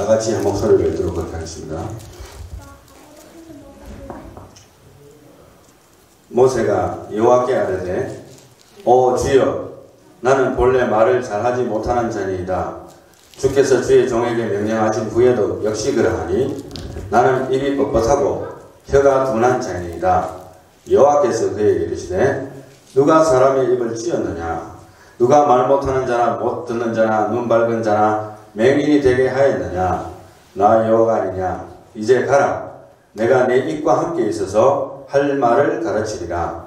다 같이 한 목소리를 들어보도록 하겠습니다. 모세가 여호와께 아뢰되 오 주여 나는 본래 말을 잘하지 못하는 자니이다. 주께서 주의 종에게 명령하신 후에도 역시 그러하니 나는 입이 뻣뻣하고 혀가 둔한 자니이다. 여호와께서 그에게 이르시되 누가 사람의 입을 찌었느냐? 누가 말 못하는 자나 못 듣는 자나 눈 밝은 자나 맹인이 되게 하였느냐? 나 여호와가 아니냐? 이제 가라. 내가 내 입과 함께 있어서 할 말을 가르치리라.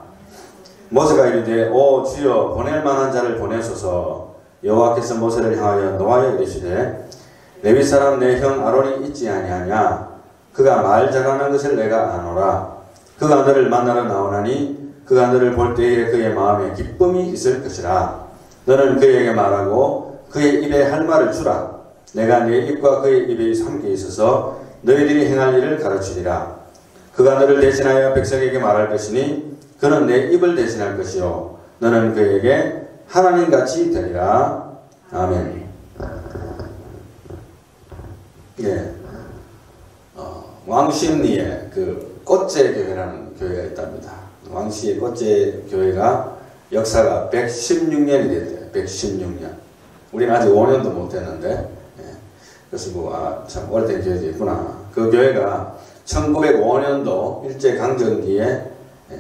모세가 이르되 오 주여 보낼 만한 자를 보내소서. 여호와께서 모세를 향하여 노하여 이르시되 레위 사람 내 형 아론이 있지 아니하냐? 그가 말 잘하는 것을 내가 아노라. 그가 너를 만나러 나오나니 그가 너를 볼 때에 그의 마음에 기쁨이 있을 것이라. 너는 그에게 말하고 그의 입에 할 말을 주라. 내가 내 입과 그의 입에 함께 있어서 너희들이 행할 일을 가르치리라. 그가 너를 대신하여 백성에게 말할 것이니 그는 내 입을 대신할 것이요 너는 그에게 하나님같이 되리라. 아멘. 예, 왕십리에 그 꽃제교회라는 교회가 있답니다. 왕시의 꽃제교회가 역사가 116년이 됐대요. 116년. 우리는 아직 5년도 못 됐는데, 예. 그래서 참 오래된 교회도 있구나. 그 교회가 1905년도 일제강점기에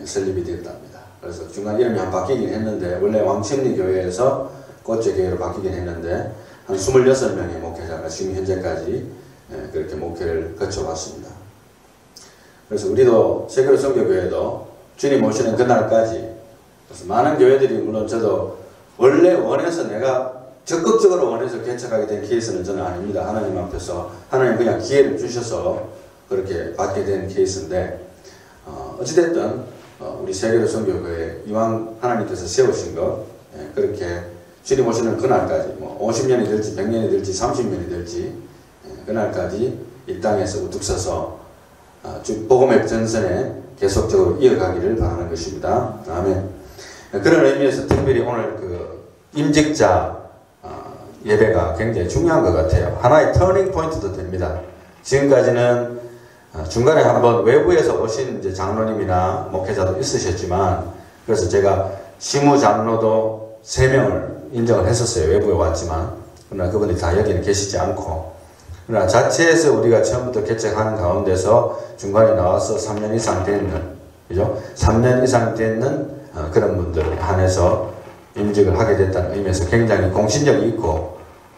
설립이 됐답니다. 그래서 중간 이름이 한 바뀌긴 했는데, 원래 왕십리 교회에서 꽃제교회로 바뀌긴 했는데, 한 26명의 목회자가 지금 현재까지 그렇게 목회를 거쳐왔습니다. 그래서 우리도 세계로 선교교회도 주님 오시는 그날까지, 그래서 많은 교회들이 물론 저도 원래 원해서 내가 적극적으로 원해서 개척하게 된 케이스는 저는 아닙니다. 하나님 앞에서 하나님 그냥 기회를 주셔서 그렇게 받게 된 케이스인데, 어찌됐든 우리 세계로 선교교회 이왕 하나님께서 세우신 것, 그렇게 주님 오시는 그날까지 50년이 될지 100년이 될지 30년이 될지 그날까지 이 땅에서 우뚝 서서 복음의 전선에 계속적으로 이어가기를 바라는 것입니다. 아멘. 그런 의미에서 특별히 오늘 그 임직자 예배가 굉장히 중요한 것 같아요. 하나의 터닝 포인트도 됩니다. 지금까지는 중간에 한번 외부에서 오신 이제 장로님이나 목회자도 있으셨지만, 그래서 제가 시무 장로도 3명을 인정을 했었어요. 외부에 왔지만. 그러나 그분이 다 여기는 계시지 않고, 그러나 자체에서 우리가 처음부터 개척하는 가운데서 중간에 나와서 3년 이상 됐는, 그죠? 3년 이상 됐는 그런 분들 한해서 임직을 하게 됐다는 의미에서 굉장히 공신력이 있고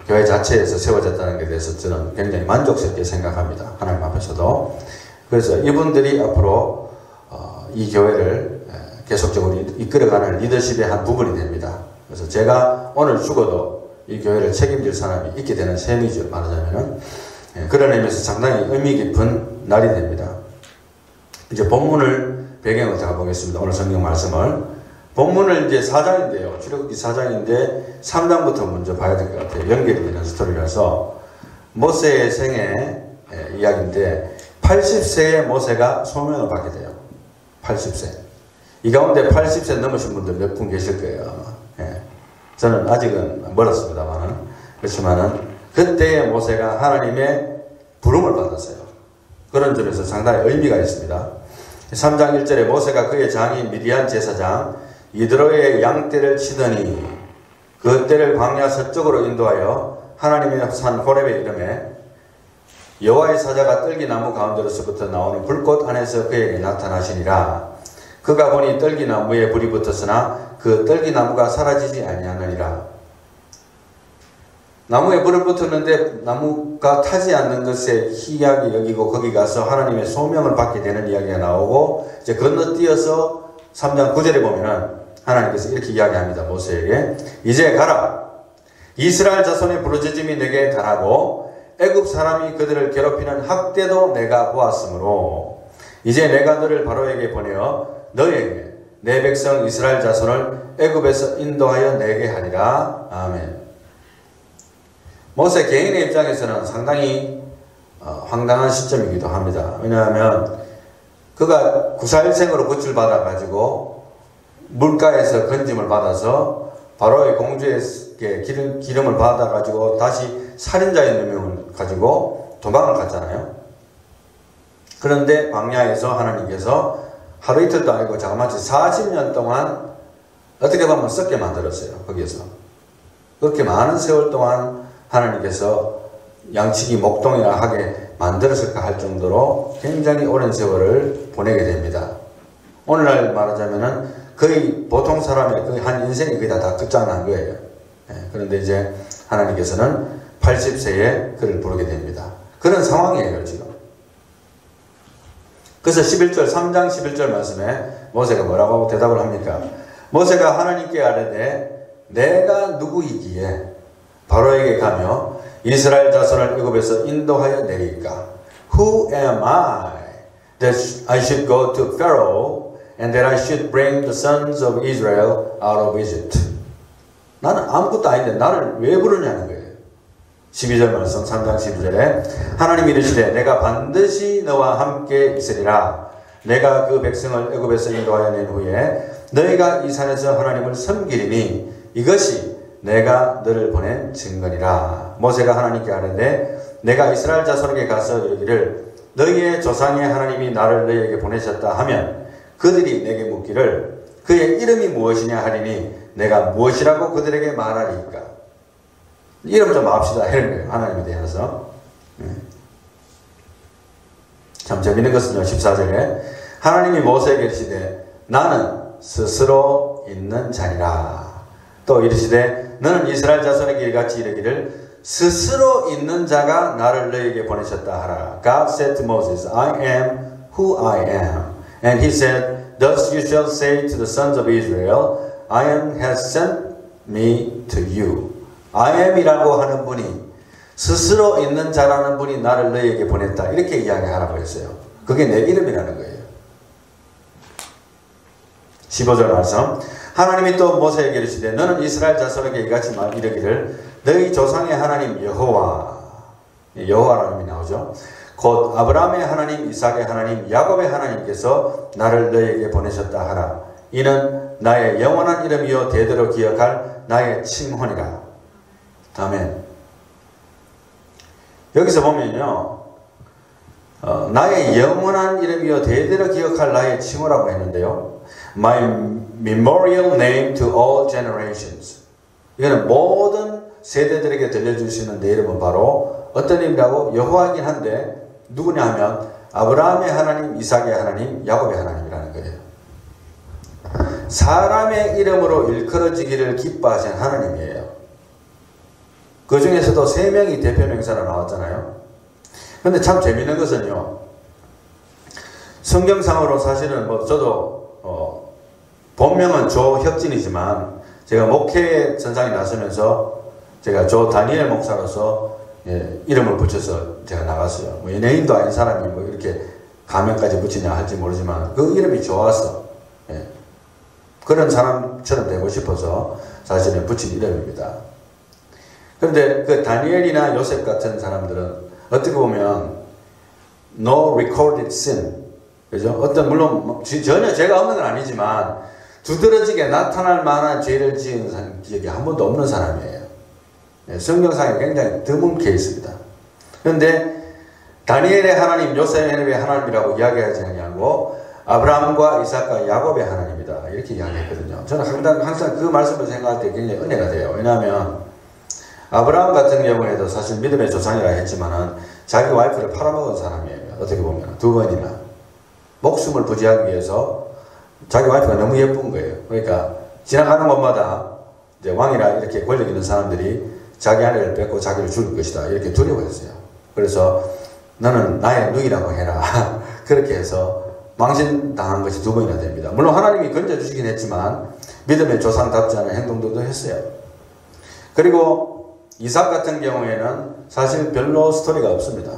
교회 자체에서 세워졌다는 것에 대해서 저는 굉장히 만족스럽게 생각합니다. 하나님 앞에서도. 그래서 이분들이 앞으로 이 교회를 계속적으로 이끌어가는 리더십의 한 부분이 됩니다. 그래서 제가 오늘 죽어도 이 교회를 책임질 사람이 있게 되는 셈이죠. 말하자면은. 그런 의미에서 상당히 의미 깊은 날이 됩니다. 이제 본문을 배경으로 제가 보겠습니다. 오늘 성경 말씀을. 본문을 이제 4장인데요. 출애굽기 4장인데 3장부터 먼저 봐야 될 것 같아요. 연결이 되는 스토리라서. 모세의 생애 이야기인데 80세의 모세가 소명을 받게 돼요. 80세. 이 가운데 80세 넘으신 분들 몇 분 계실 거예요. 아마. 예. 저는 아직은 멀었습니다만은. 그렇지만은 그때의 모세가 하나님의 부름을 받았어요. 그런 점에서 상당히 의미가 있습니다. 3장 1절에 모세가 그의 장인 미디안 제사장 이드로의 양떼를 치더니 그 떼를 광야 서쪽으로 인도하여 하나님의 산 호렙에 이르매 여호와의 사자가 떨기나무 가운데로서부터 나오는 불꽃 안에서 그에게 나타나시니라. 그가 보니 떨기나무에 불이 붙었으나 그 떨기나무가 사라지지 아니하느니라. 나무에 불을 붙었는데 나무가 타지 않는 것에 희귀하게 여기고 거기 가서 하나님의 소명을 받게 되는 이야기가 나오고, 이제 건너뛰어서 3장 9절에 보면은 하나님께서 이렇게 이야기합니다. 모세에게 이제 가라. 이스라엘 자손의 부르짖음이 내게 달하고 애굽 사람이 그들을 괴롭히는 학대도 내가 보았으므로 이제 내가 너를 바로에게 보내어 너에게 내 백성 이스라엘 자손을 애굽에서 인도하여 내게 하리라. 아멘. 모세 개인의 입장에서는 상당히 황당한 시점이기도 합니다. 왜냐하면 그가 구사일생으로 구출받아 가지고 물가에서 건짐을 받아서 바로의 공주에게 기름을 받아 가지고 다시 살인자의 누명을 가지고 도망을 갔잖아요. 그런데 광야에서 하나님께서 하루 이틀도 아니고 자그마치 40년 동안 어떻게 보면 썩게 만들었어요. 거기에서. 그렇게 많은 세월 동안 하나님께서 양치기 목동이나 하게 만들었을까 할 정도로 굉장히 오랜 세월을 보내게 됩니다. 오늘날 말하자면은 거의 보통 사람의 거의 한 인생이 거의 다 끝장난 거예요. 그런데 이제 하나님께서는 80세에 그를 부르게 됩니다. 그런 상황이에요, 지금. 그래서 3장 11절 말씀에 모세가 뭐라고 대답을 합니까? 모세가 하나님께 아뢰되 내가 누구이기에 바로에게 가며 이스라엘 자손을 애굽에서 인도하여 내릴까? Who am I that I should go to Pharaoh and that I should bring the sons of Israel out of Egypt? 나는 아무것도 아닌데 나를 왜 부르냐는 거예요. 12절 말씀 3장 12절에 하나님이 이르시되 내가 반드시 너와 함께 있으리라. 내가 그 백성을 애굽에서 인도하여 낸 후에 너희가 이 산에서 하나님을 섬기리니 이것이 내가 너를 보낸 증거니라. 모세가 하나님께 아뢰되 내가 이스라엘 자손에게 가서 이르기를 너희의 조상의 하나님이 나를 너희에게 보내셨다 하면 그들이 내게 묻기를 그의 이름이 무엇이냐 하리니 내가 무엇이라고 그들에게 말하리까? 이름 좀 합시다 이런 거예요. 하나님에 대해서. 참 재밌는 것은요. 14절에 하나님이 모세에게 이르시되 나는 스스로 있는 자니라. 또 이르시되 너는 이스라엘 자손에게 이같이 이르기를 스스로 있는 자가 나를 너희에게 보내셨다 하라. God said to Moses, I am who I am. And he said, Thus you shall say to the sons of Israel, I am has sent me to you. I am이라고 하는 분이 스스로 있는 자라는 분이 나를 너희에게 보냈다. 이렇게 이야기하라고 했어요. 그게 내 이름이라는 거예요. 15절 말씀. 하나님이 또 모세에게 이르시되 너는 이스라엘 자손에게 이같이 이르기를 너희 조상의 하나님 여호와라는 이름이 나오죠. 곧 아브라함의 하나님, 이삭의 하나님, 야곱의 하나님께서 나를 너희에게 보내셨다 하라. 이는 나의 영원한 이름이요 대대로 기억할 나의 칭호니라. 아멘. 여기서 보면요. 나의 영원한 이름이요 대대로 기억할 나의 칭호라고 했는데요. My memorial name to all generations. 이거는 모든 세대들에게 들려줄 수 있는 내 이름은 바로 어떤 이름이라고? 여호와이긴 한데 누구냐 하면 아브라함의 하나님, 이삭의 하나님, 야곱의 하나님이라는 거예요. 사람의 이름으로 일컬어지기를 기뻐하신 하나님이에요. 그 중에서도 3명이 대표 명사로 나왔잖아요. 근데 참 재밌는 것은요. 성경상으로 사실은 뭐 저도 본명은 조혁진이지만 제가 목회 전상에 나서면서 제가 조 다니엘 목사로서 이름을 붙여서 제가 나갔어요. 뭐 연예인도 아닌 사람이 뭐 이렇게 가명까지 붙이냐 할지 모르지만 그 이름이 좋았어. 그런 사람처럼 되고 싶어서 사실은 붙인 이름입니다. 그런데 그 다니엘이나 요셉 같은 사람들은 어떻게 보면 no recorded sin, 그죠? 어떤 물론 전혀 죄가 없는 건 아니지만 두드러지게 나타날 만한 죄를 지은 기억이 한 번도 없는 사람이에요. 성경상에 굉장히 드문 케이스입니다. 그런데 다니엘의 하나님, 요셉의 하나님이라고 이야기하지 않냐고 아브라함과 이삭과 야곱의 하나님이다 이렇게 이야기했거든요. 저는 항상 그 말씀을 생각할 때 굉장히 은혜가 돼요. 왜냐하면 아브라함 같은 경우에도 사실 믿음의 조상이라 했지만은 자기 와이프를 팔아먹은 사람이에요. 어떻게 보면 2번이나 목숨을 부지하기 위해서 자기 와이프가 너무 예쁜 거예요. 그러니까 지나가는 곳마다 이제 왕이나 이렇게 권력 있는 사람들이 자기 아내를 뺏고 자기를 죽일 것이다 이렇게 두려워했어요. 그래서 너는 나의 누이라고 해라 그렇게 해서 망신당한 것이 2번이나 됩니다. 물론 하나님이 건져주시긴 했지만 믿음의 조상답지 않은 행동들도 했어요. 그리고 이삭 같은 경우에는 사실 별로 스토리가 없습니다.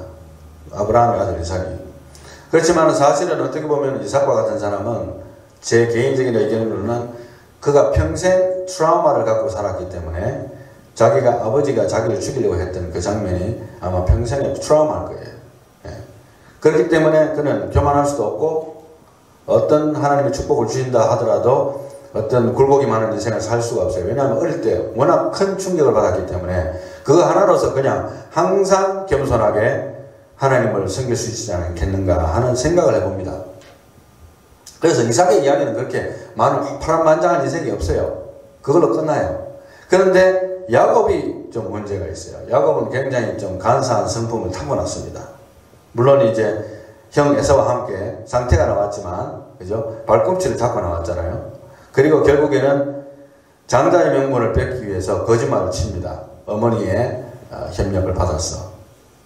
아브라함의 아들 이삭이. 그렇지만 사실은 어떻게 보면 이삭과 같은 사람은 제 개인적인 의견으로는 그가 평생 트라우마를 갖고 살았기 때문에 자기가 아버지가 자기를 죽이려고 했던 그 장면이 아마 평생의 트라우마일 거예요. 그렇기 때문에 그는 교만할 수도 없고 어떤 하나님의 축복을 주신다 하더라도 어떤 굴곡이 많은 인생을 살 수가 없어요. 왜냐하면 어릴 때 워낙 큰 충격을 받았기 때문에 그거 하나로서 그냥 항상 겸손하게 하나님을 섬길 수 있지 않겠는가 하는 생각을 해봅니다. 그래서 이삭의 이야기는 그렇게 많은 파란만장한 인생이 없어요. 그걸로 끝나요. 그런데 야곱이 좀 문제가 있어요. 야곱은 굉장히 좀 간사한 성품을 타고났습니다. 물론 이제 형 에사와 함께 상태가 나왔지만, 그죠? 발꿈치를 잡고 나왔잖아요. 그리고 결국에는 장자의 명분을 뺏기 위해서 거짓말을 칩니다. 어머니의 협력을 받았어.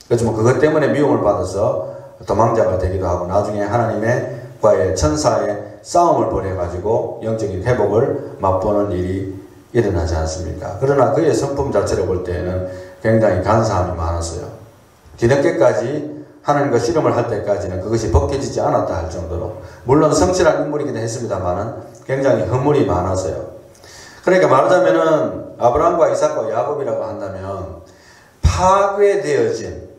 그래서 뭐 그것 때문에 미움을 받아서 도망자가 되기도 하고, 나중에 하나님과의 천사의 싸움을 벌여가지고 영적인 회복을 맛보는 일이 일어나지 않습니까? 그러나 그의 성품 자체를 볼 때에는 굉장히 간사함이 많았어요. 뒤늦게까지 하나님과 씨름을 할 때까지는 그것이 벗겨지지 않았다 할 정도로, 물론 성실한 인물이긴 했습니다만은 굉장히 허물이 많았어요. 그러니까 말하자면은 아브라함과 이삭과 야곱이라고 한다면 파괴되어진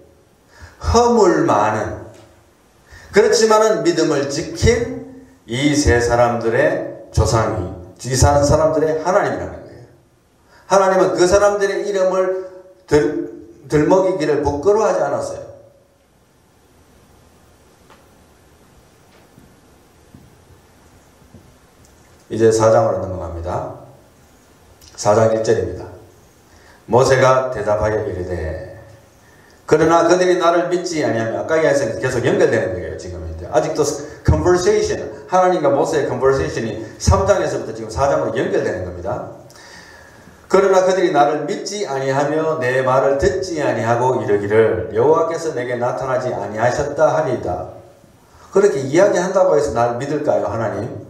허물 많은, 그렇지만은 믿음을 지킨 이 세 사람들의 조상이, 이 사람들의 하나님이라는 거예요. 하나님은 그 사람들의 이름을 들먹이기를 부끄러워하지 않았어요. 이제 4장으로 넘어갑니다. 4장 1절입니다. 모세가 대답하여 이르되 그러나 그들이 나를 믿지 아니하며, 아까 이야기에서 계속 연결되는 거예요. 지금 아직도 conversation, 하나님과 모세의 conversation이 3장에서부터 지금 4장으로 연결되는 겁니다. 그러나 그들이 나를 믿지 아니하며 내 말을 듣지 아니하고 이르기를 여호와께서 내게 나타나지 아니하셨다 하리이다. 그렇게 이야기한다고 해서 날 믿을까요, 하나님?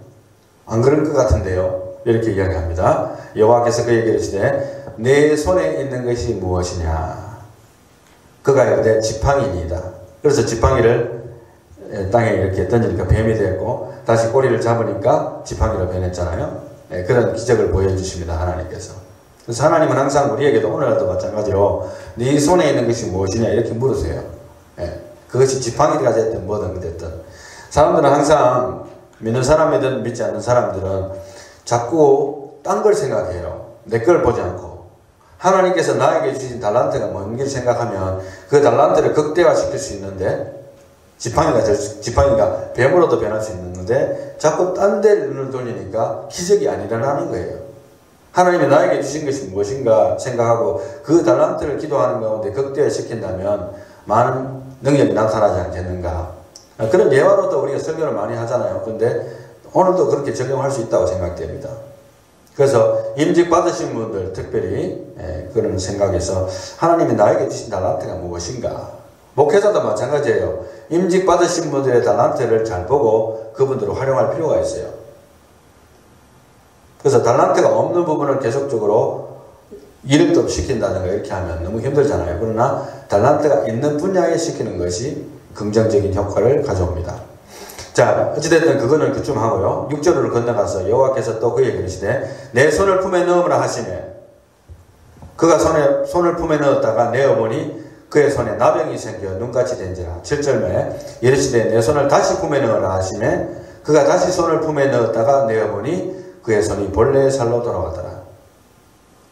안 그럴 것 같은데요. 이렇게 이야기합니다. 여호와께서 그에게 이르시되 내 손에 있는 것이 무엇이냐? 그가 이르되 지팡이니이다. 그래서 지팡이를 땅에 이렇게 던지니까 뱀이 되었고, 다시 꼬리를 잡으니까 지팡이로 변했잖아요. 그런 기적을 보여주십니다, 하나님께서. 그래서 하나님은 항상 우리에게도 오늘날도 마찬가지로 네 손에 있는 것이 무엇이냐 이렇게 물으세요. 그것이 지팡이가 됐든 뭐든 됐든. 사람들은 항상, 믿는 사람이든 믿지 않는 사람들은 자꾸 딴 걸 생각해요. 내 걸 보지 않고. 하나님께서 나에게 주신 달란트가 뭔지를 생각하면 그 달란트를 극대화시킬 수 있는데, 지팡이가 뱀으로도 변할 수 있는데 자꾸 딴 데를 눈을 돌리니까 기적이 안 일어나는 거예요. 하나님이 나에게 주신 것이 무엇인가 생각하고 그 달란트를 기도하는 가운데 극대화시킨다면 많은 능력이 나타나지 않겠는가. 그런 예화로도 우리가 설교를 많이 하잖아요. 근데 오늘도 그렇게 적용할 수 있다고 생각됩니다. 그래서 임직 받으신 분들 특별히 그런 생각에서 하나님이 나에게 주신 달란트가 무엇인가. 목회자도 마찬가지예요. 임직 받으신 분들의 달란트를 잘 보고 그분들을 활용할 필요가 있어요. 그래서 달란트가 없는 부분을 계속적으로 이력도 시킨다든가 이렇게 하면 너무 힘들잖아요. 그러나 달란트가 있는 분야에 시키는 것이 긍정적인 효과를 가져옵니다. 자, 어찌됐든 그거는 그쯤 하고요. 6절로 건너가서 여호와께서 또 그에게 이르시되 내 손을 품에 넣으라 하시매, 그가 손을 품에 넣었다가 내어보니 그의 손에 나병이 생겨 눈같이 된지라. 7절에 이르시되 내 손을 다시 품에 넣으라 하시매, 그가 다시 손을 품에 넣었다가 내어보니 그의 손이 본래의 살로 돌아왔더라.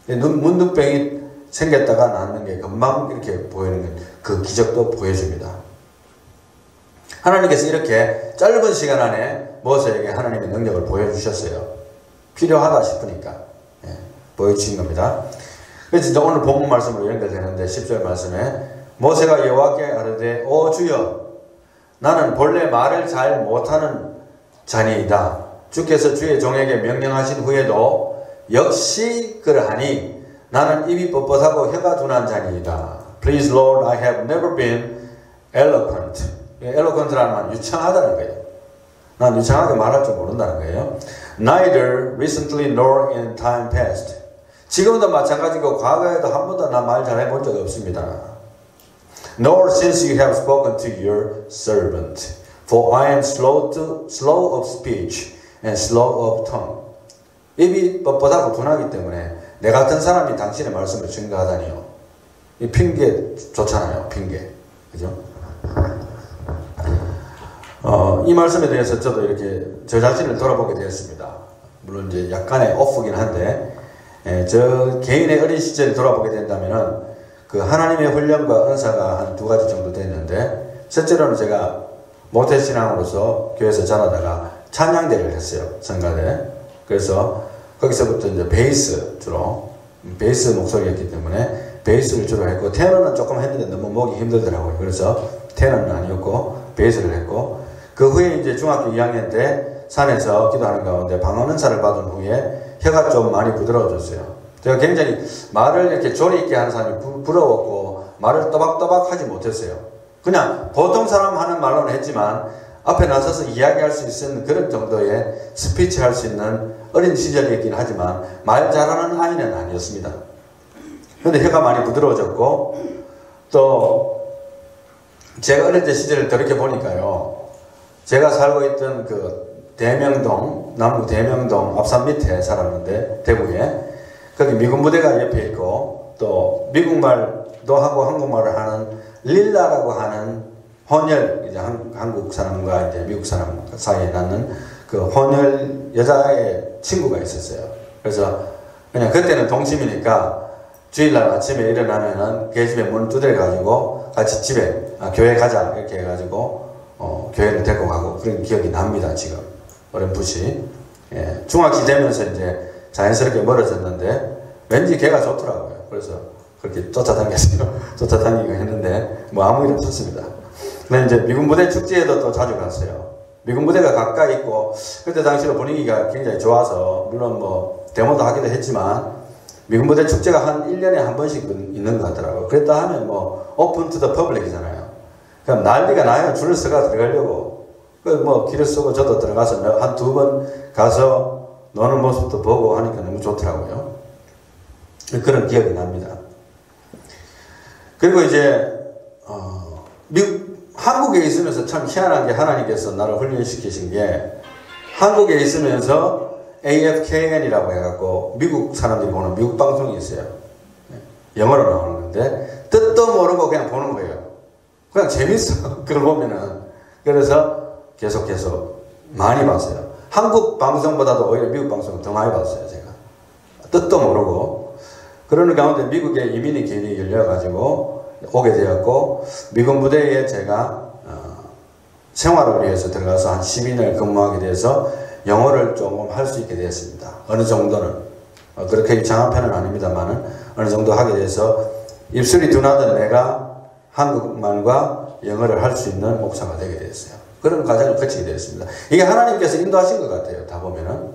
문둥병이 생겼다가 낫는 게 금방 이렇게 보이는 그 기적도 보여줍니다. 하나님께서 이렇게 짧은 시간 안에 모세에게 하나님의 능력을 보여주셨어요. 필요하다 싶으니까 보여주신 겁니다. 그래서 이제 오늘 본문 말씀으로 연결되는데 10절 말씀에 모세가 여호와께 아뢰되 오 주여, 나는 본래 말을 잘 못하는 자니이다. 주께서 주의 종에게 명령하신 후에도 역시 그러하니 나는 입이 뻣뻣하고 혀가 둔한 자니이다. Please Lord, I have never been eloquent. eloquent라는 말은 유창하다는 거예요. 난 유창하게 말할 줄 모른다는 거예요. Neither recently nor in time past. 지금도 마찬가지고 과거에도 한 번도 나 말 잘해본 적이 없습니다. Nor since you have spoken to your servant. For I am slow of speech and slow of tongue. 입이 뻣뻣하고 둔하기 때문에 내 같은 사람이 당신의 말씀을 증거하다니요. 이 핑계 좋잖아요. 핑계. 그죠? 이 말씀에 대해서 저도 이렇게 저 자신을 돌아보게 되었습니다. 물론 이제 약간의 오프긴 한데, 저 개인의 어린 시절을 돌아보게 된다면은 그 하나님의 훈련과 은사가 한 2가지 정도 됐는데, 실제로는 제가 모태신앙으로서 교회에서 전하다가 찬양대를 했어요. 성가대. 그래서 거기서부터 이제 베이스 주로 베이스 목소리였기 때문에 베이스를 주로 했고 테너는 조금 했는데 너무 목이 힘들더라고요. 그래서 테너는 아니었고 베이스를 했고 그 후에 이제 중학교 2학년 때 산에서 기도하는 가운데 방언은사를 받은 후에 혀가 좀 많이 부드러워졌어요. 제가 굉장히 말을 이렇게 조리 있게 하는 사람이 부러웠고 말을 또박또박 하지 못했어요. 그냥 보통 사람 하는 말로는 했지만 앞에 나서서 이야기할 수 있는 그런 정도의 스피치 할 수 있는 어린 시절이었긴 하지만 말 잘하는 아이는 아니었습니다. 그런데 혀가 많이 부드러워졌고 또 제가 어릴 때 시절을 돌이켜보니까요. 제가 살고 있던 그 대명동, 남부 대명동 앞산 밑에 살았는데 대구에 거기 미군 부대가 옆에 있고 또 미국말도 하고 한국말을 하는 릴라라고 하는 혼혈, 이제 한국 사람과 이제 미국 사람 사이에 낳는 그 혼혈 여자의 친구가 있었어요. 그래서 그냥 그때는 동심이니까 주일날 아침에 일어나면은 걔 집에 문 두드려가지고 같이 집에 교회 가자 이렇게 해가지고 교회를 데리고 가고 그런 기억이 납니다. 지금 어렴풋이. 예, 중학시 되면서 이제 자연스럽게 멀어졌는데 왠지 걔가 좋더라고요. 그래서 그렇게 쫓아다녔어요. 쫓아다니고 했는데 뭐 아무 일 없었습니다. 근데 이제 미군 부대 축제에도 또 자주 갔어요. 미군 부대가 가까이 있고 그때 당시로 분위기가 굉장히 좋아서 물론 뭐 데모도 하기도 했지만 미군 부대 축제가 한 1년에 한 번씩 있는 것 같더라고요. 그랬다 하면 뭐 오픈 투 더 퍼블릭이잖아요. 그럼 난리가 나요. 줄을 서가 들어가려고. 그 뭐 길을 쓰고 저도 들어가서 한 2번 가서 노는 모습도 보고 하니까 너무 좋더라고요. 그런 기억이 납니다. 그리고 이제 한국에 있으면서 참 희한한 게 하나님께서 나를 훈련시키신 게 한국에 있으면서 AFKN이라고 해갖고 미국 사람들이 보는 미국 방송이 있어요. 영어로 나오는 건데 뜻도 모르고 그냥 보는 거예요. 그냥 재밌어. 그걸 보면은. 그래서 계속 많이 봤어요. 한국 방송보다도 오히려 미국 방송을 더 많이 봤어요. 제가. 뜻도 모르고. 그러는 가운데 미국에 이민의 길이 열려가지고 오게 되었고 미군 부대에 제가 생활을 위해서 들어가서 한 12년 근무하게 돼서 영어를 조금 할 수 있게 되었습니다. 어느 정도는. 그렇게 유창한 편은 아닙니다만은 어느 정도 하게 돼서 입술이 둔하던 내가 한국말과 영어를 할 수 있는 목사가 되게 되었어요. 그런 과정을 거치게 되었습니다. 이게 하나님께서 인도하신 것 같아요. 다 보면은.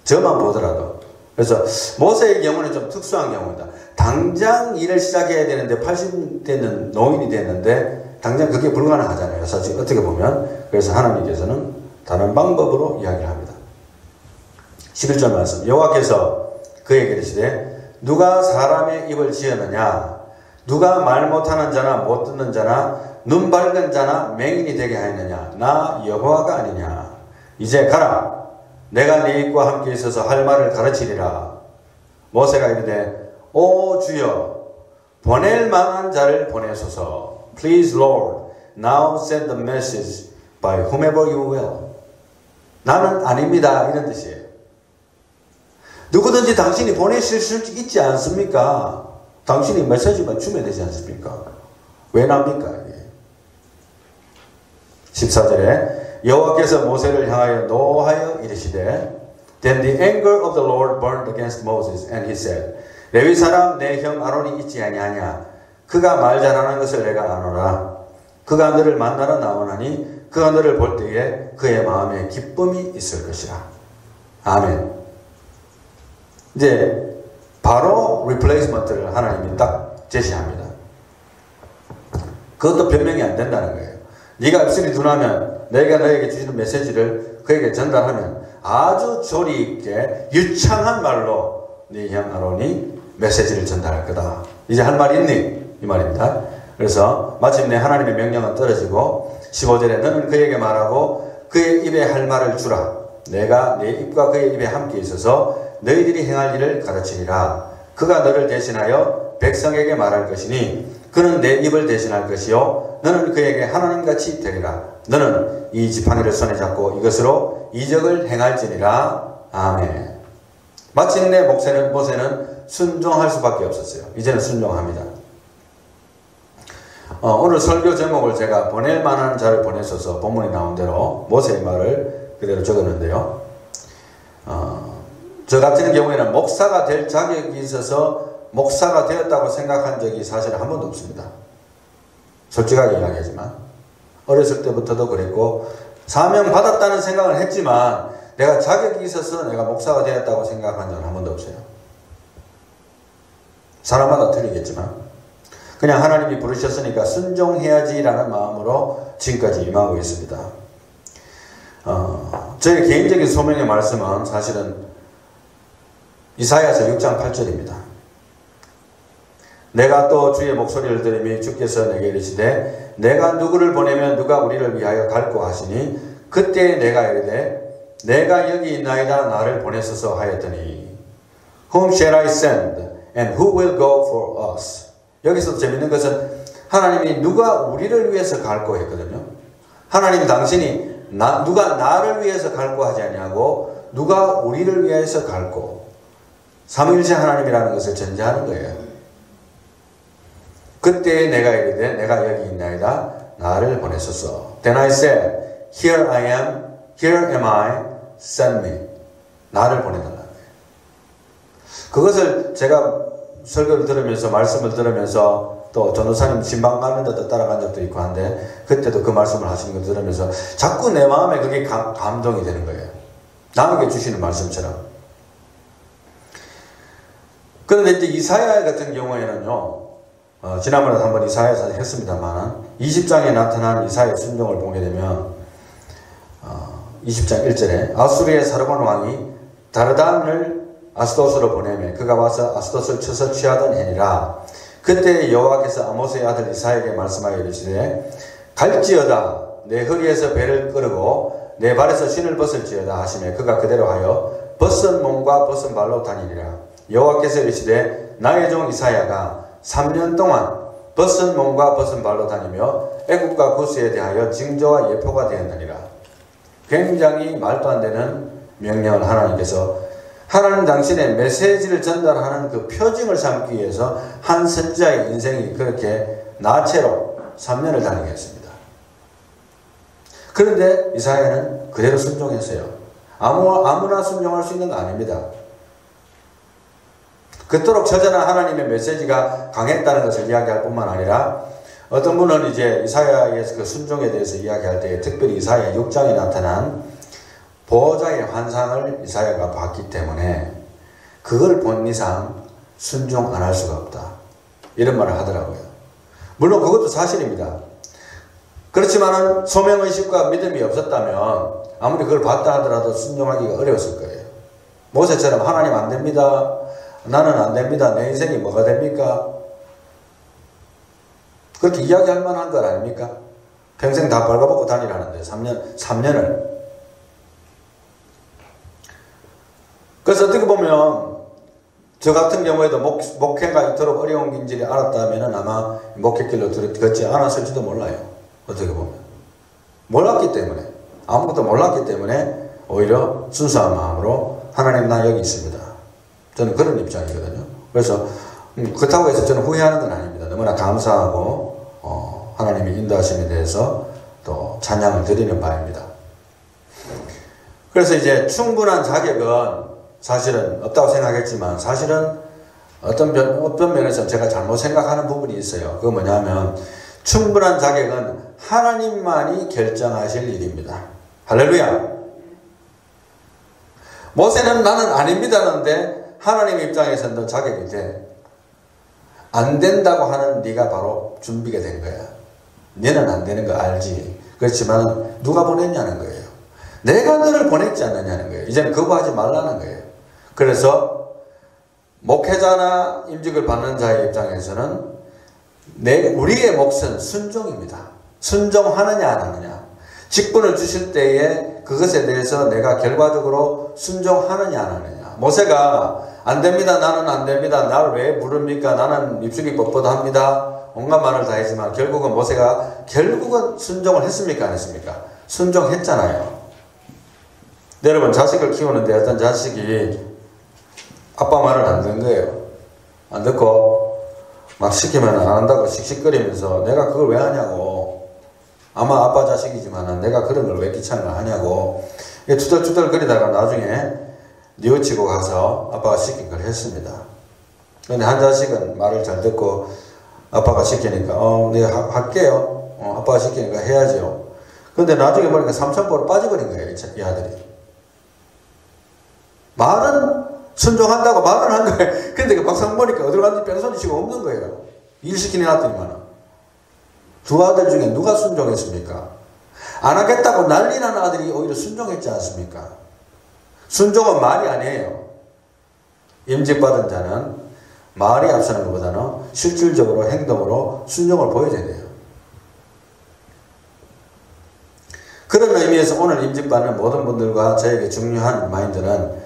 저만 보더라도. 그래서 모세의 경우는 좀 특수한 경우입니다. 당장 일을 시작해야 되는데 80대는 노인이 됐는데 당장 그게 불가능하잖아요. 사실 어떻게 보면. 그래서 하나님께서는 다른 방법으로 이야기를 합니다. 11절 말씀. 여호와께서 그에게 이르시되 누가 사람의 입을 지었느냐 누가 말 못하는 자나 못 듣는 자나 눈 밝은 자나 맹인이 되게 하였느냐 나 여호와가 아니냐 이제 가라 내가 네 입과 함께 있어서 할 말을 가르치리라. 모세가 이르되 오 주여 보낼 만한 자를 보내소서. Please Lord now send the message by whomever you will. 나는 아닙니다 이런 뜻이에요. 누구든지 당신이 보내실 수 있지 않습니까? 당신이 메시지만 주면 되지 않습니까? 왜 납니까? 14절에 여호와께서 모세를 향하여 노하여 이르시되 Then the anger of the Lord burned against Moses and he said 레위 사람 내 형 아론이 있지 아니하냐 그가 말 잘하는 것을 내가 아노라. 그가 너를 만나러 나오나니 그가 너를 볼 때에 그의 마음에 기쁨이 있을 것이라. 아멘. 이제 바로 리플레이스먼트를 하나님이 딱 제시합니다. 그것도 변명이 안 된다는 거예요. 네가 입술이 둔하면 내가 너에게 주시는 메시지를 그에게 전달하면 아주 조리 있게 유창한 말로 네 형 아론이 메시지를 전달할 거다. 이제 할 말이 있니? 이 말입니다. 그래서 마침내 하나님의 명령은 떨어지고 15절에 너는 그에게 말하고 그의 입에 할 말을 주라. 내가 내 입과 그의 입에 함께 있어서 너희들이 행할 일을 가르치리라. 그가 너를 대신하여 백성에게 말할 것이니 그는 내 입을 대신할 것이요 너는 그에게 하나님같이 되리라. 너는 이 지팡이를 손에 잡고 이것으로 이적을 행할지니라. 아멘. 마침내 모세는 순종할 수밖에 없었어요. 이제는 순종합니다. 오늘 설교 제목을 제가 보낼 만한 자를 보냈어서 본문에 나온 대로 모세의 말을 그대로 적었는데요. 저 같은 경우에는 목사가 될 자격이 있어서 목사가 되었다고 생각한 적이 사실 한 번도 없습니다. 솔직하게 이야기하지만 어렸을 때부터도 그랬고 사명 받았다는 생각을 했지만 내가 자격이 있어서 내가 목사가 되었다고 생각한 적은 한 번도 없어요. 사람마다 틀리겠지만 그냥 하나님이 부르셨으니까 순종해야지라는 마음으로 지금까지 임하고 있습니다. 저의 개인적인 소명의 말씀은 사실은 이사야서 6장 8절입니다. 내가 또 주의 목소리를 들으니 주께서 내게 이르시되 내가 누구를 보내면 누가 우리를 위하여 갈고 하시니 그때 내가 이르되 내가 여기 있나이다 나를 보내소서 하였더니 Whom shall I send and who will go for us? 여기서 재밌는 것은 하나님이 누가 우리를 위해서 갈고 했거든요. 하나님 당신이 누가 나를 위해서 갈고 하지 아니하고 누가 우리를 위해서 갈고 삼위일체 하나님이라는 것을 전제하는 거예요. 그때 내가 이르되 내가 여기 있나이다 나를 보내소서. Then I said, Here I am, here am I, send me. 나를 보내달라. 그것을 제가 설교를 들으면서 말씀을 들으면서 또 전도사님 신방 가는 데도 따라간 적도 있고 한데 그때도 그 말씀을 하시는 걸 들으면서 자꾸 내 마음에 그게 감동이 되는 거예요. 남에게 주시는 말씀처럼. 그런데 이제 이사야 같은 경우에는요, 지난번에 한번 이사야에서 했습니다만 20장에 나타난 이사야의 순종을 보게 되면 20장 1절에 아수르의 사르곤 왕이 다르단을 아스도스로 보내매 그가 와서 아스도스를 쳐서 취하던 해니라. 그때 여호와께서 아모스의 아들 이사야에게 말씀하여 이르시되 갈지어다 내 허리에서 배를 끌고 내 발에서 신을 벗을지어다 하시매 그가 그대로 하여 벗은 몸과 벗은 발로 다니니라. 여호와께서 이르시되 나의 종 이사야가 3년 동안 벗은 몸과 벗은 발로 다니며 애국과 구스에 대하여 징조와 예표가 되었느니라. 굉장히 말도 안 되는 명령을 하나님께서 하나님 당신의 메시지를 전달하는 그 표징을 삼기 위해서 한 선지자의 인생이 그렇게 나체로 3년을 다니게 했습니다. 그런데 이사야는 그대로 순종했어요. 아무나 순종할 수 있는 거 아닙니다. 그토록 처절한 하나님의 메시지가 강했다는 것을 이야기할 뿐만 아니라 어떤 분은 이제 이사야의 그 순종에 대해서 이야기할 때 특별히 이사야 6장에 나타난 보호자의 환상을 이사야가 봤기 때문에 그걸 본 이상 순종 안 할 수가 없다. 이런 말을 하더라고요. 물론 그것도 사실입니다. 그렇지만은 소명의식과 믿음이 없었다면 아무리 그걸 봤다 하더라도 순종하기가 어려웠을 거예요. 모세처럼 하나님 안 됩니다. 나는 안 됩니다. 내 인생이 뭐가 됩니까? 그렇게 이야기할 만한 것 아닙니까? 평생 다 벌거벗고 다니라는데 3년을. 그래서 어떻게 보면 저 같은 경우에도 목회가 이토록 어려운 길인지를 알았다면 아마 목회길로 걷지 않았을지도 몰라요. 어떻게 보면. 몰랐기 때문에, 아무것도 몰랐기 때문에 오히려 순수한 마음으로 하나님 나 여기 있습니다. 저는 그런 입장이거든요. 그래서 그렇다고 해서 저는 후회하는 건 아닙니다. 너무나 감사하고 하나님의 인도하심에 대해서 또 찬양을 드리는 바입니다. 그래서 이제 충분한 자격은 사실은 없다고 생각했지만 사실은 어떤 면에서 제가 잘못 생각하는 부분이 있어요. 그거 뭐냐면 충분한 자격은 하나님만이 결정하실 일입니다. 할렐루야. 모세는 나는 아닙니다는데 하나님 입장에서는 너 자격이 돼. 안 된다고 하는 네가 바로 준비가 된 거야. 너는 안 되는 거 알지. 그렇지만 누가 보냈냐는 거예요. 내가 너를 보냈지 않느냐는 거예요. 이제는 거부하지 말라는 거예요. 그래서 목회자나 임직을 받는 자의 입장에서는 우리의 몫은 순종입니다. 순종하느냐 안 하느냐. 직분을 주실 때에 그것에 대해서 내가 결과적으로 순종하느냐 안 하느냐. 모세가 안 됩니다. 나는 안 됩니다. 나를 왜 부릅니까? 나는 입술이 뻣뻣합니다. 온갖 말을 다 했지만 결국은 모세가 순종을 했습니까? 안 했습니까? 순종했잖아요. 여러분 자식을 키우는데 어떤 자식이 아빠 말을 안 듣는 거예요. 안 듣고 막 시키면 안 한다고 씩씩거리면서 내가 그걸 왜 하냐고. 아마 아빠 자식이지만 내가 그런 걸 왜 귀찮게 하냐고. 투덜투덜 거리다가 나중에 뉘우치고 가서 아빠가 시킨 걸 했습니다. 근데 한 자식은 말을 잘 듣고 아빠가 시키니까 내가 할게요. 아빠가 시키니까 해야죠. 근데 나중에 보니까 삼천포로 빠져버린 거예요. 이 아들이. 말은 순종한다고 말은 한 거예요. 근데 그 막상 보니까 어디로 갔는지 뺑소니치고 없는 거예요. 일 시키니 놨더니만. 두 아들 중에 누가 순종했습니까? 안 하겠다고 난리 난 아들이 오히려 순종했지 않습니까? 순종은 말이 아니에요. 임직받은 자는 말이 앞서는 것보다는 실질적으로 행동으로 순종을 보여줘야 돼요. 그런 의미에서 오늘 임직받는 모든 분들과 저에게 중요한 마인드는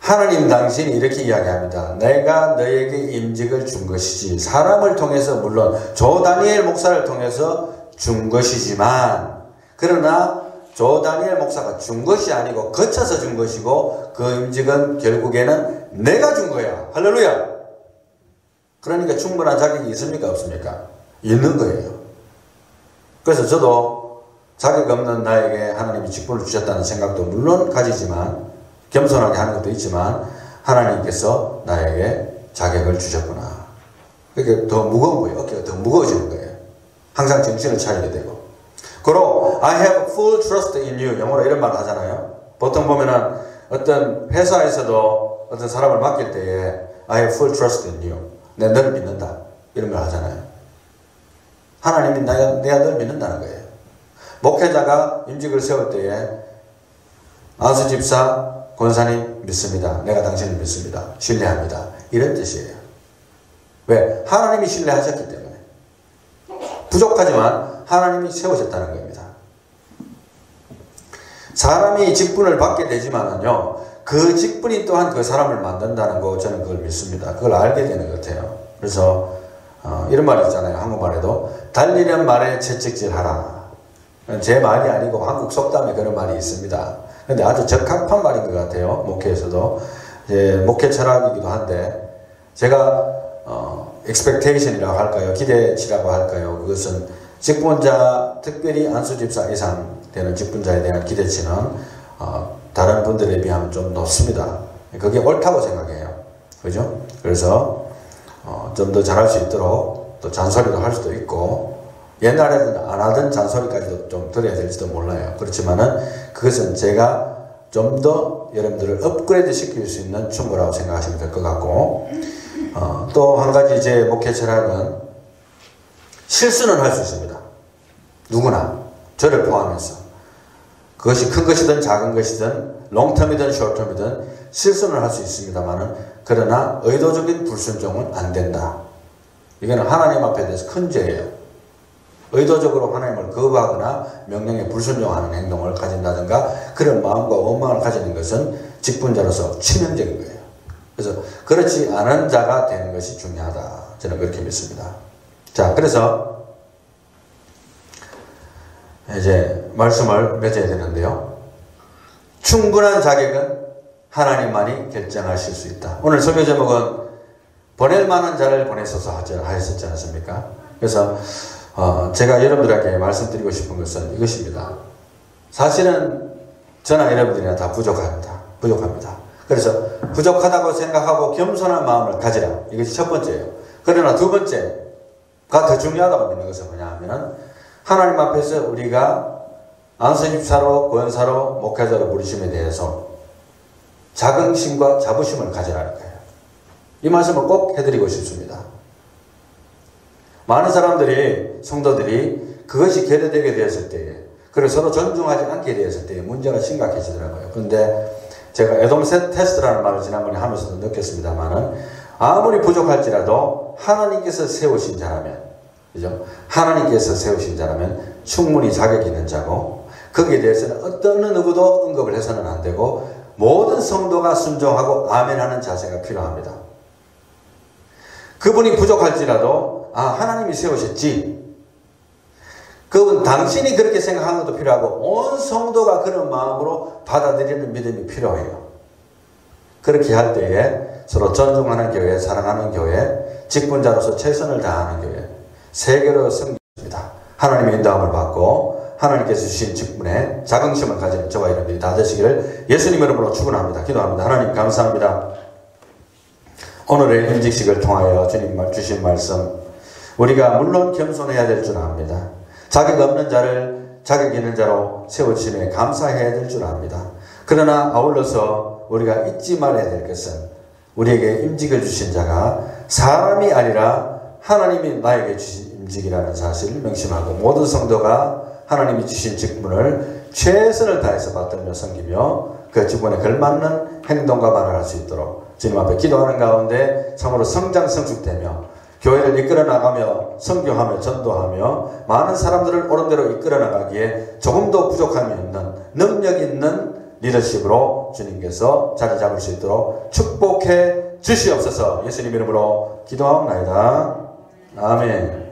하나님 당신이 이렇게 이야기합니다. 내가 너에게 임직을 준 것이지 사람을 통해서 물론 조 다니엘 목사를 통해서 준 것이지만 그러나 조 다니엘 목사가 준 것이 아니고 거쳐서 준 것이고 그 임직은 결국에는 내가 준 거야. 할렐루야. 그러니까 충분한 자격이 있습니까? 없습니까? 있는 거예요. 그래서 저도 자격 없는 나에게 하나님이 직분을 주셨다는 생각도 물론 가지지만 겸손하게 하는 것도 있지만 하나님께서 나에게 자격을 주셨구나. 그게 더 무거운 거예요. 어깨가 더 무거워지는 거예요. 항상 정신을 차리게 되고. 그리고 I have full trust in you. 영어로 이런 말 하잖아요. 보통 보면은 어떤 회사에서도 어떤 사람을 맡길 때에 I have full trust in you. 내가 너를 믿는다. 이런 걸 하잖아요. 하나님이 내가 너를 믿는다는 거예요. 목회자가 임직을 세울 때에 안수 집사, 권사님 믿습니다. 내가 당신을 믿습니다. 신뢰합니다. 이런 뜻이에요. 왜? 하나님이 신뢰하셨기 때문에. 부족하지만 하나님이 세우셨다는 겁니다. 사람이 직분을 받게 되지만은요, 그 직분이 또한 그 사람을 만든다는 거 저는 그걸 믿습니다. 그걸 알게 되는 것 같아요. 그래서 이런 말이 있잖아요. 한국말에도 달리는 말에 채찍질하라. 제 말이 아니고 한국 속담에 그런 말이 있습니다. 근데 아주 적합한 말인 것 같아요. 목회에서도. 목회 철학이기도 한데 제가 expectation이라고 할까요? 기대치라고 할까요? 그것은 직분자, 특별히 안수집사 이상 되는 직분자에 대한 기대치는 다른 분들에 비하면 좀 높습니다. 그게 옳다고 생각해요. 그죠? 그래서 좀 더 잘할 수 있도록 또 잔소리도 할 수도 있고 옛날에는 안 하던 잔소리까지도 좀 들어야 될지도 몰라요. 그렇지만은 그것은 제가 좀 더 여러분들을 업그레이드 시킬 수 있는 충고라고 생각하시면 될 것 같고 또 한 가지 제 목회 철학은 실수는 할 수 있습니다. 누구나 저를 포함해서 그것이 큰 것이든 작은 것이든 롱텀이든 숏텀이든 실수는 할 수 있습니다만은 그러나 의도적인 불순종은 안 된다. 이거는 하나님 앞에 대해서 큰 죄예요. 의도적으로 하나님을 거부하거나 명령에 불순종하는 행동을 가진다든가 그런 마음과 원망을 가지는 것은 직분자로서 치명적인 거예요. 그래서 그렇지 않은 자가 되는 것이 중요하다. 저는 그렇게 믿습니다. 자, 그래서 이제 말씀을 맺어야 되는데요. 충분한 자격은 하나님만이 결정하실 수 있다. 오늘 설교 제목은 보낼 만한 자를 보내소서 하셨지 않습니까? 그래서 제가 여러분들에게 말씀드리고 싶은 것은 이것입니다. 사실은 저나 여러분들이나 다 부족합니다. 그래서 부족하다고 생각하고 겸손한 마음을 가지라. 이것이 첫 번째예요. 그러나 두 번째가 더 중요하다고 믿는 것은 뭐냐 하면은 하나님 앞에서 우리가 안수집사로, 권사로, 목회자로 부르심에 대해서 자긍심과 자부심을 가지라는 거예요. 이 말씀을 꼭 해드리고 싶습니다. 많은 사람들이, 성도들이 그것이 결여되게 되었을 때에, 그리고 서로 존중하지 않게 되었을 때에 문제가 심각해지더라고요. 그런데 제가 에돔 테스트라는 말을 지난번에 하면서도 느꼈습니다만은 아무리 부족할지라도 하나님께서 세우신 자라면, 그죠? 하나님께서 세우신 자라면 충분히 자격이 있는 자고 거기에 대해서는 어떤 누구도 언급을 해서는 안 되고 모든 성도가 순종하고 아멘하는 자세가 필요합니다. 그분이 부족할지라도 하나님이 세우셨지. 그분 당신이 그렇게 생각하는 것도 필요하고 온 성도가 그런 마음으로 받아들이는 믿음이 필요해요. 그렇게 할 때에 서로 존중하는 교회, 사랑하는 교회, 직분자로서 최선을 다하는 교회, 세계로 섬깁니다. 하나님의 인도함을 받고 하나님께서 주신 직분에 자긍심을 가지는 저와 여러분들이 다 되시기를 예수님 이름으로 축원합니다. 기도합니다. 하나님 감사합니다. 오늘의 임직식을 통하여 주님 주신 말씀, 우리가 물론 겸손해야 될 줄 압니다. 자격 없는 자를 자격 있는 자로 세워주심에 감사해야 될 줄 압니다. 그러나 아울러서 우리가 잊지 말아야 될 것은 우리에게 임직을 주신 자가 사람이 아니라 하나님이 나에게 주신 임직이라는 사실을 명심하고 모든 성도가 하나님이 주신 직분을 최선을 다해서 받들며 섬기며 그 직분에 걸맞는 행동과 말을 할 수 있도록 주님 앞에 기도하는 가운데 참으로 성장 성숙되며 교회를 이끌어 나가며 선교하며 전도하며 많은 사람들을 옳은대로 이끌어 나가기에 조금도 부족함이 없는 능력 있는 리더십으로 주님께서 자리 잡을 수 있도록 축복해 주시옵소서. 예수님 이름으로 기도하옵나이다. 아멘.